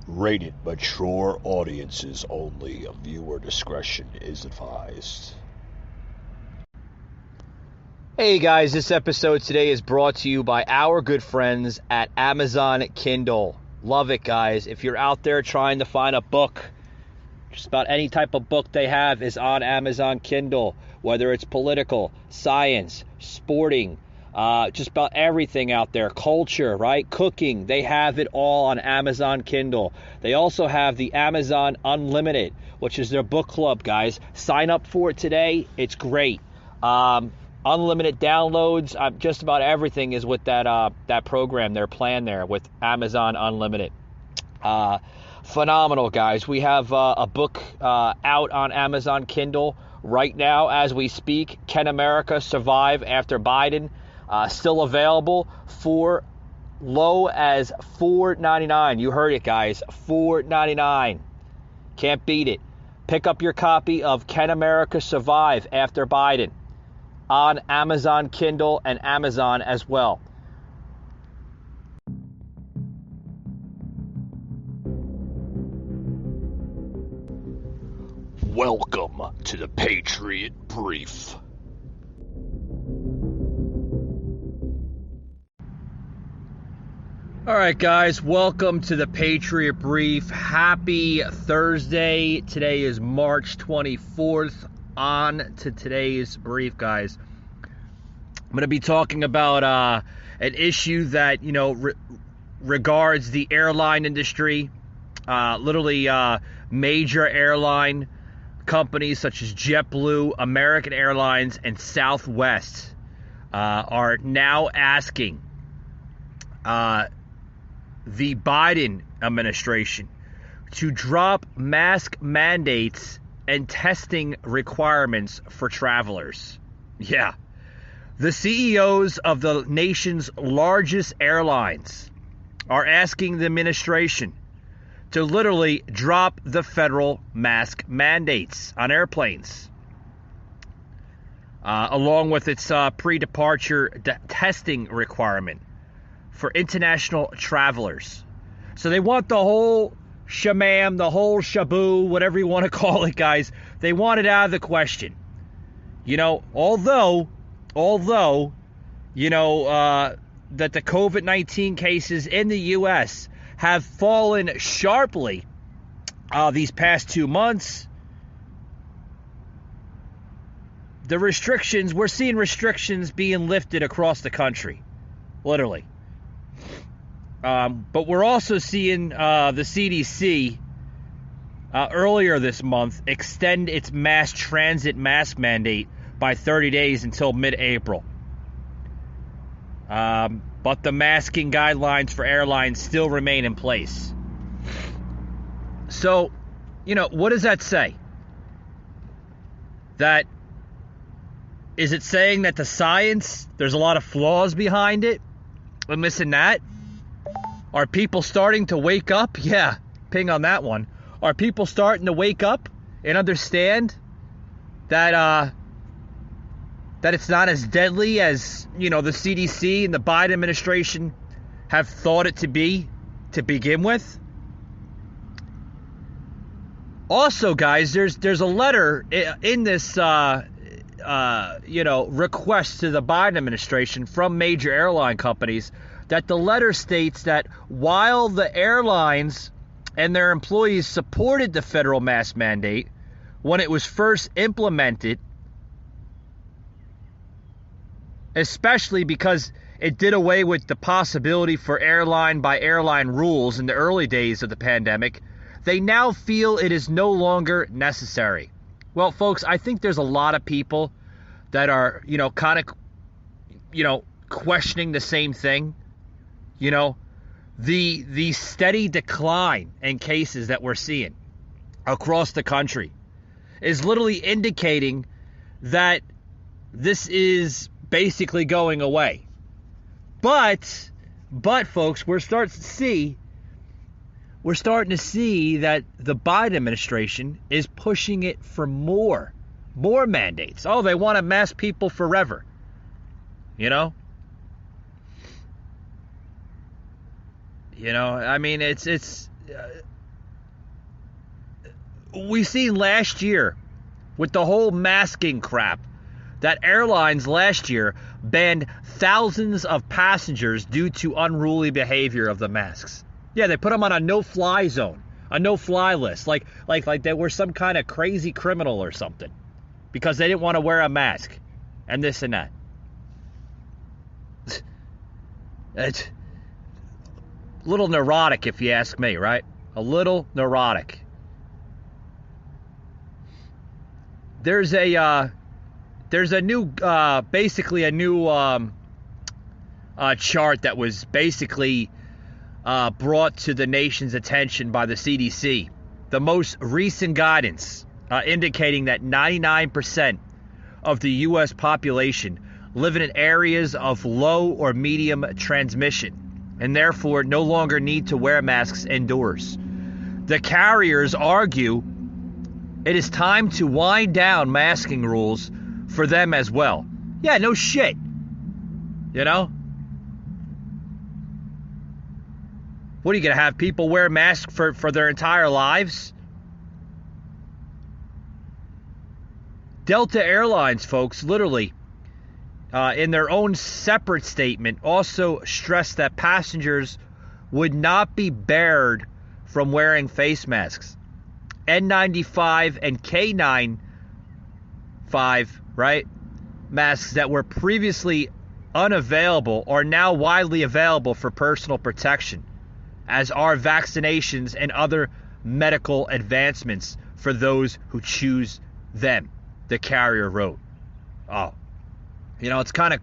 Rated mature audiences only. Viewer discretion is advised. Hey guys, this episode today is brought to you by our good friends at Amazon Kindle. Love it, guys. If you're out there trying to find a book, just about any type of book they have is on Amazon Kindle, whether it's political, science, sporting, just about everything out there, culture, right? Cooking, they have it all on Amazon Kindle. They also have the Amazon Unlimited, which is their book club, guys. Sign up for it today. It's great. Unlimited downloads, just about everything is with that program, their plan there with Amazon Unlimited. Phenomenal, guys. We have a book out on Amazon Kindle right now as we speak. Can America Survive After Biden? Still available for low as $4.99. You heard it, guys. $4.99. Can't beat it. Pick up your copy of Can America Survive After Biden on Amazon Kindle and Amazon as well. Welcome to the Patriot Brief. All right, guys, welcome to the Patriot Brief. Happy Thursday. Today is March 24th. On to today's brief, guys. I'm going to be talking about an issue that, regards the airline industry. Literally major airline companies such as JetBlue, American Airlines, and Southwest are now asking the Biden administration to drop mask mandates and testing requirements for travelers. Yeah. The CEOs of the nation's largest airlines are asking the administration to literally drop the federal mask mandates on airplanes, along with its pre-departure testing requirement for international travelers. So they want the whole shamam, the whole shaboo, whatever you want to call it, guys. They want it out of the question. Although, that the COVID-19 cases in the U.S. have fallen sharply these past 2 months, we're seeing restrictions being lifted across the country, literally. But we're also seeing the CDC earlier this month extend its mass transit mask mandate by 30 days until mid-April. But the masking guidelines for airlines still remain in place. So, what does that say? Is it saying that the science, there's a lot of flaws behind it? We're missing that? Are people starting to wake up? Yeah, ping on that one. Are people starting to wake up and understand that it's not as deadly as, the CDC and the Biden administration have thought it to be to begin with? Also, guys, there's a letter in this request to the Biden administration from major airline companies that the letter states that while the airlines and their employees supported the federal mask mandate when it was first implemented, especially because it did away with the possibility for airline by airline rules in the early days of the pandemic, they now feel it is no longer necessary. Well, folks, I think there's a lot of people that are, questioning the same thing. The steady decline in cases that we're seeing across the country is literally indicating that this is basically going away. But folks, we're starting to see that the Biden administration is pushing it for more mandates. Oh, they want to mask people forever. I mean, it's we seen last year with the whole masking crap that airlines last year banned thousands of passengers due to unruly behavior of the masks. Yeah, they put them on a no-fly zone, a no-fly list, like they were some kind of crazy criminal or something, because they didn't want to wear a mask, and this and that. It's a little neurotic, if you ask me, right? A little neurotic. There's a new, basically a new chart that was basically brought to the nation's attention by the CDC. The most recent guidance indicating that 99% of the U.S. population live in areas of low or medium transmission and therefore no longer need to wear masks indoors. The carriers argue it is time to wind down masking rules for them as well. Yeah, no shit. You know? What, are you going to have people wear masks for their entire lives? Delta Airlines, folks, literally, in their own separate statement, also stressed that passengers would not be barred from wearing face masks. N95 and K95, right, masks that were previously unavailable are now widely available for personal protection, as are vaccinations and other medical advancements for those who choose them, the carrier wrote. Oh, you know, it's kind of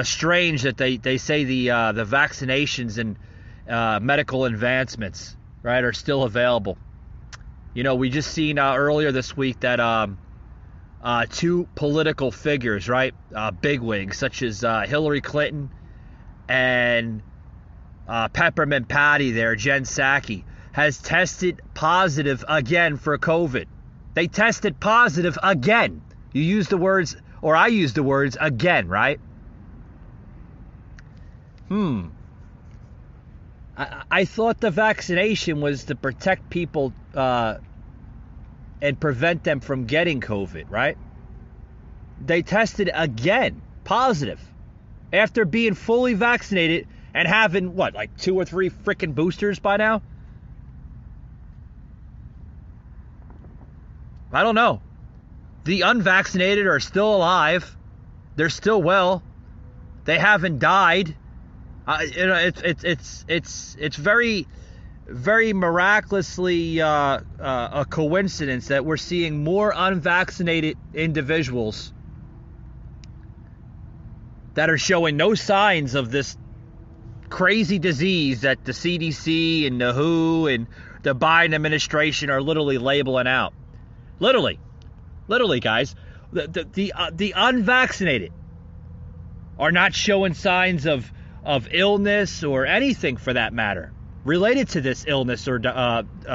strange that they say the vaccinations and medical advancements, right, are still available. You know, we just seen earlier this week that two political figures, right, bigwigs such as Hillary Clinton and Peppermint Patty there, Jen Psaki, has tested positive again for COVID. They tested positive again. You use the words, or I use the words again, right? I thought the vaccination was to protect people and prevent them from getting COVID, right? They tested again, positive, after being fully vaccinated and having, what, like 2 or 3 freaking boosters by now? I don't know. The unvaccinated are still alive. They're still well. They haven't died. It's very, very miraculously a coincidence that we're seeing more unvaccinated individuals that are showing no signs of this crazy disease that the CDC and the WHO and the Biden administration are literally labeling out. Literally, guys, the unvaccinated are not showing signs of illness or anything for that matter related to this illness or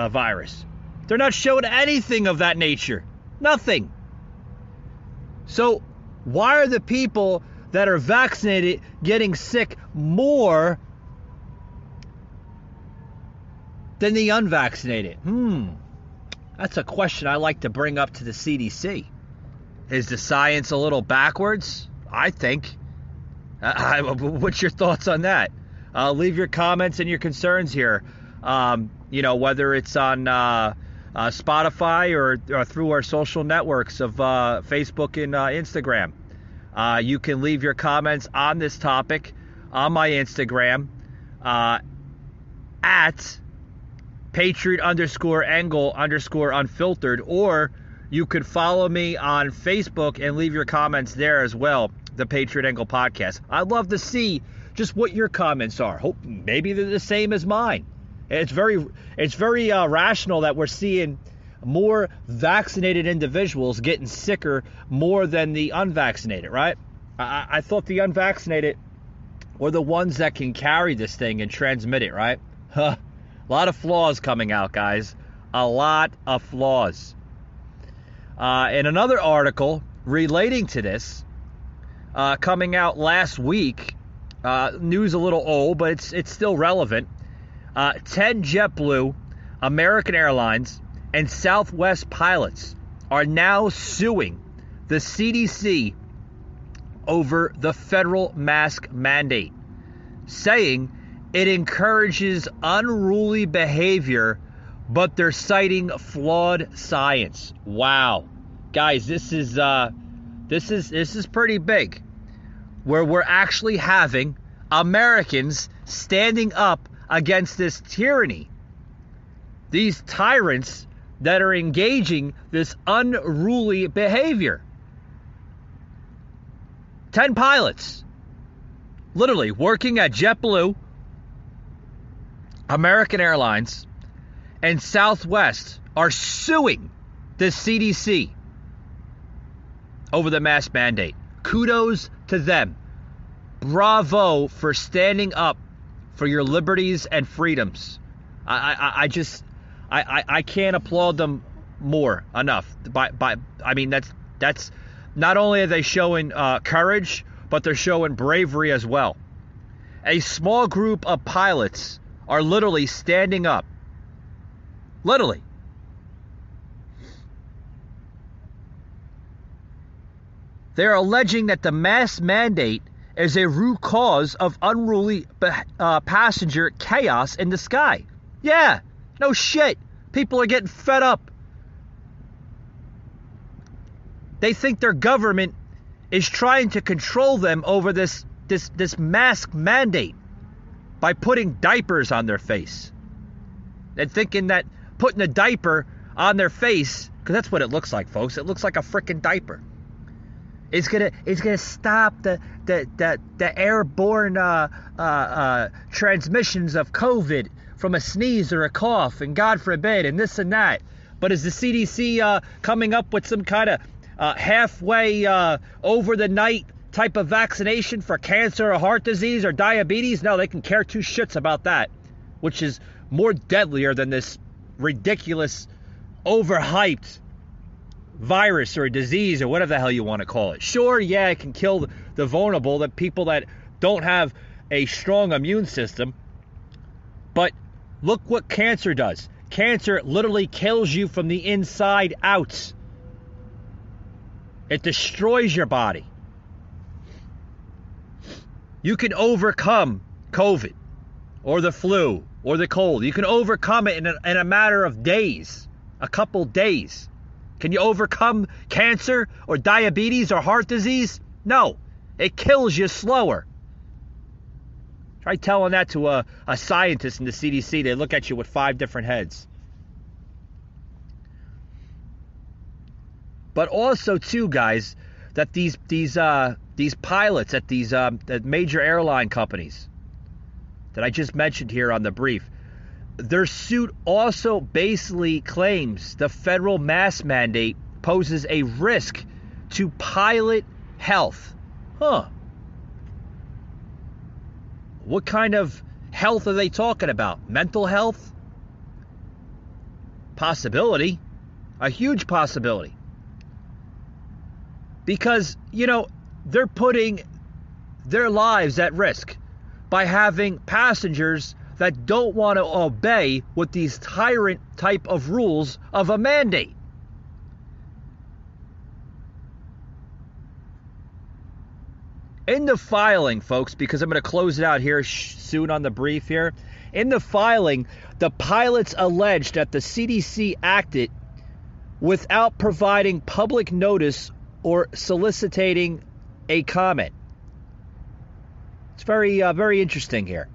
virus. They're not showing anything of that nature. Nothing. So why are the people that are vaccinated getting sick more than the unvaccinated? That's a question I like to bring up to the CDC. Is the science a little backwards? I think. What's your thoughts on that? Leave your comments and your concerns here. Whether it's on Spotify or through our social networks of Facebook and Instagram. You can leave your comments on this topic on my Instagram at Patriot_angle_unfiltered, or you could follow me on Facebook and leave your comments there as well, the Patriot Angle Podcast. I'd love to see just what your comments are. Hope maybe they're the same as mine. It's very rational that we're seeing more vaccinated individuals getting sicker more than the unvaccinated, right? I thought the unvaccinated were the ones that can carry this thing and transmit it, right? A lot of flaws coming out, guys. A lot of flaws. In another article relating to this, coming out last week, news a little old, but it's still relevant. 10 JetBlue, American Airlines, and Southwest pilots are now suing the CDC over the federal mask mandate, saying it encourages unruly behavior, but they're citing flawed science. Wow. Guys, this is pretty big, where we're actually having Americans standing up against this tyranny. These tyrants that are engaging this unruly behavior. 10 pilots, literally working at JetBlue, American Airlines, and Southwest, are suing the CDC over the mask mandate. Kudos to them. Bravo for standing up for your liberties and freedoms. I can't applaud them more enough. I mean, that's not only are they showing courage, but they're showing bravery as well. A small group of pilots are literally standing up. Literally. They're alleging that the mask mandate is a root cause of unruly passenger chaos in the sky. Yeah, no shit. People are getting fed up. They think their government is trying to control them over this mask mandate by putting diapers on their face. And thinking that putting a diaper on their face, because that's what it looks like, folks. It looks like a freaking diaper. It's gonna stop the airborne transmissions of COVID from a sneeze or a cough, and God forbid, and this and that. But is the CDC coming up with some kind of halfway over the night type of vaccination for cancer or heart disease or diabetes? No, they can care two shits about that, which is more deadlier than this ridiculous, overhyped virus or a disease or whatever the hell you want to call it. Sure, yeah, it can kill the vulnerable, the people that don't have a strong immune system. But look what cancer does. Cancer literally kills you from the inside out. It destroys your body. You can overcome COVID or the flu or the cold. You can overcome it in a matter of days, a couple days. Can you overcome cancer or diabetes or heart disease? No, it kills you slower. Try telling that to a scientist in the CDC. They look at you with 5 different heads. But also, too, guys, that these pilots at these major airline companies that I just mentioned here on the brief, their suit also basically claims the federal mask mandate poses a risk to pilot health. Huh. What kind of health are they talking about? Mental health? Possibility. A huge possibility. Because, they're putting their lives at risk by having passengers that don't want to obey with these tyrant type of rules of a mandate. In the filing, folks, because I'm going to close it out here soon on the brief here. In the filing, the pilots alleged that the CDC acted without providing public notice or soliciting a comment. It's very, very interesting here.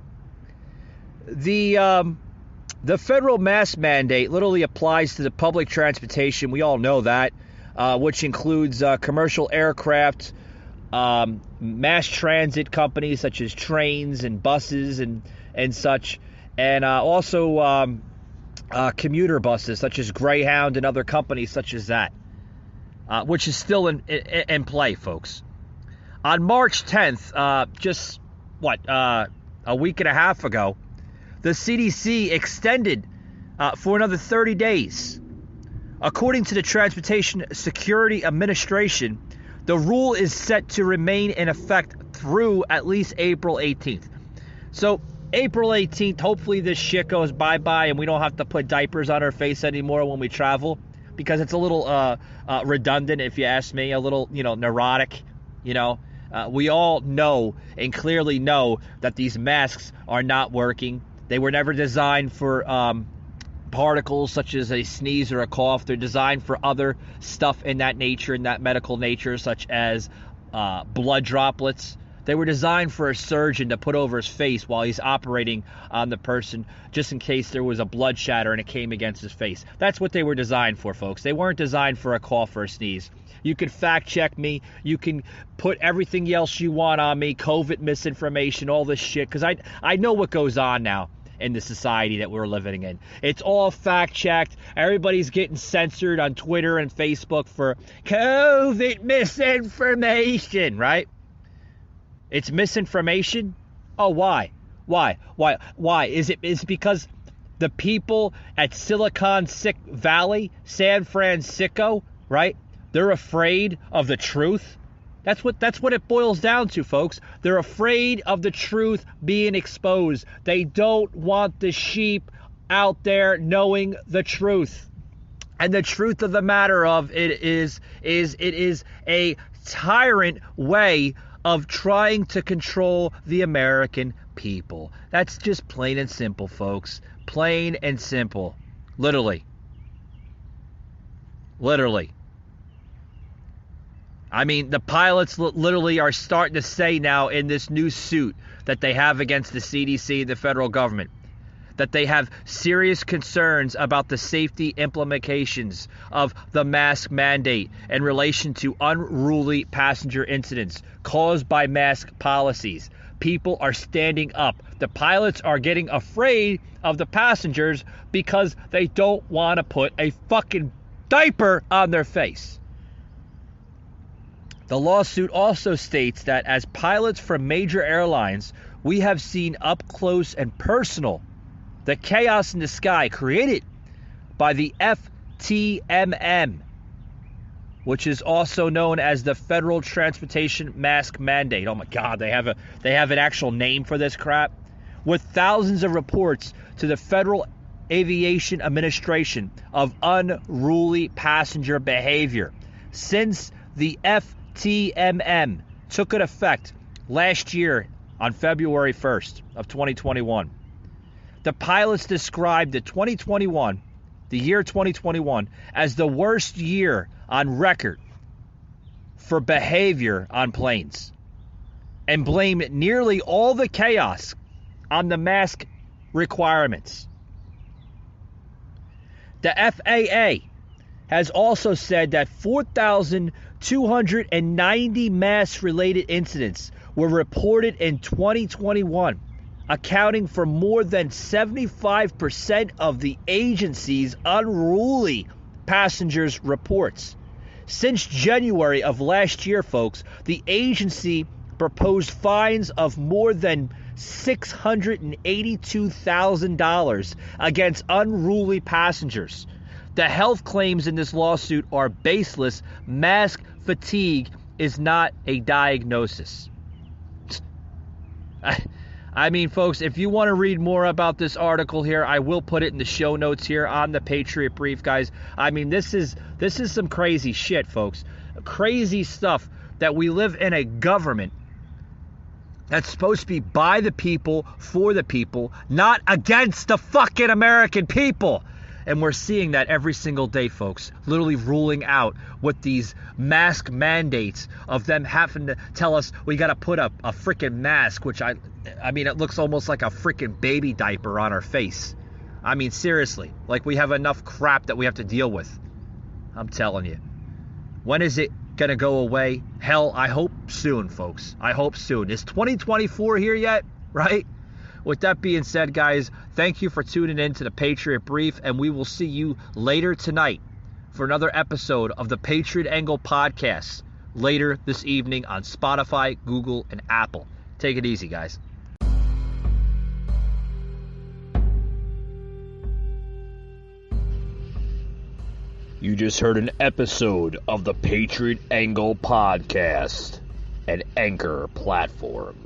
The federal mask mandate literally applies to the public transportation. We all know that, which includes commercial aircraft, mass transit companies such as trains and buses and such, and also commuter buses such as Greyhound and other companies such as that, which is still in play, folks. On March 10th, just a week and a half ago, the CDC extended for another 30 days. According to the Transportation Security Administration, the rule is set to remain in effect through at least April 18th. So April 18th, hopefully this shit goes bye-bye and we don't have to put diapers on our face anymore when we travel, because it's a little redundant, if you ask me, a little, neurotic, we all know and clearly know that these masks are not working. They were never designed for particles such as a sneeze or a cough. They're designed for other stuff in that nature, in that medical nature, such as blood droplets. They were designed for a surgeon to put over his face while he's operating on the person, just in case there was a blood shatter and it came against his face. That's what they were designed for, folks. They weren't designed for a cough or a sneeze. You can fact check me. You can put everything else you want on me, COVID misinformation, all this shit, because I know what goes on now in the society that we're living in. It's all fact checked. Everybody's getting censored on Twitter and Facebook for COVID misinformation, right? It's misinformation? Oh, why? Why? Is it because the people at Silicon Valley, San Francisco, right? They're afraid of the truth? That's what it boils down to, folks. They're afraid of the truth being exposed. They don't want the sheep out there knowing the truth. And the truth of the matter of it is a tyrant way of trying to control the American people. That's just plain and simple, folks. Plain and simple. Literally. I mean, the pilots literally are starting to say now in this new suit that they have against the CDC, the federal government, that they have serious concerns about the safety implications of the mask mandate in relation to unruly passenger incidents caused by mask policies. People are standing up. The pilots are getting afraid of the passengers because they don't want to put a fucking diaper on their face. The lawsuit also states that as pilots for major airlines, we have seen up close and personal the chaos in the sky created by the FTMM, which is also known as the Federal Transportation Mask Mandate. Oh my God, they have an actual name for this crap. With thousands of reports to the Federal Aviation Administration of unruly passenger behavior since the FTMM took an effect last year on February 1st of 2021. The pilots described the year 2021, as the worst year on record for behavior on planes, and blamed nearly all the chaos on the mask requirements. The FAA has also said that 4,290 mask-related incidents were reported in 2021, accounting for more than 75% of the agency's unruly passengers' reports. Since January of last year, folks, the agency proposed fines of more than $682,000 against unruly passengers. The health claims in this lawsuit are baseless. Mask fatigue is not a diagnosis. I mean, folks, if you want to read more about this article here, I will put it in the show notes here on the Patriot Brief, guys. I mean, this is some crazy shit, folks. Crazy stuff that we live in a government that's supposed to be by the people, for the people, not against the fucking American people. And we're seeing that every single day, folks, literally ruling out with these mask mandates of them having to tell us we got to put a freaking mask, which I mean, it looks almost like a freaking baby diaper on our face. I mean, seriously, like we have enough crap that we have to deal with. I'm telling you. When is it going to go away? Hell, I hope soon, folks. I hope soon. Is 2024 here yet? Right? With that being said, guys, thank you for tuning in to the Patriot Brief, and we will see you later tonight for another episode of the Patriot Angle Podcast later this evening on Spotify, Google, and Apple. Take it easy, guys. You just heard an episode of the Patriot Angle Podcast, an Anchor platform.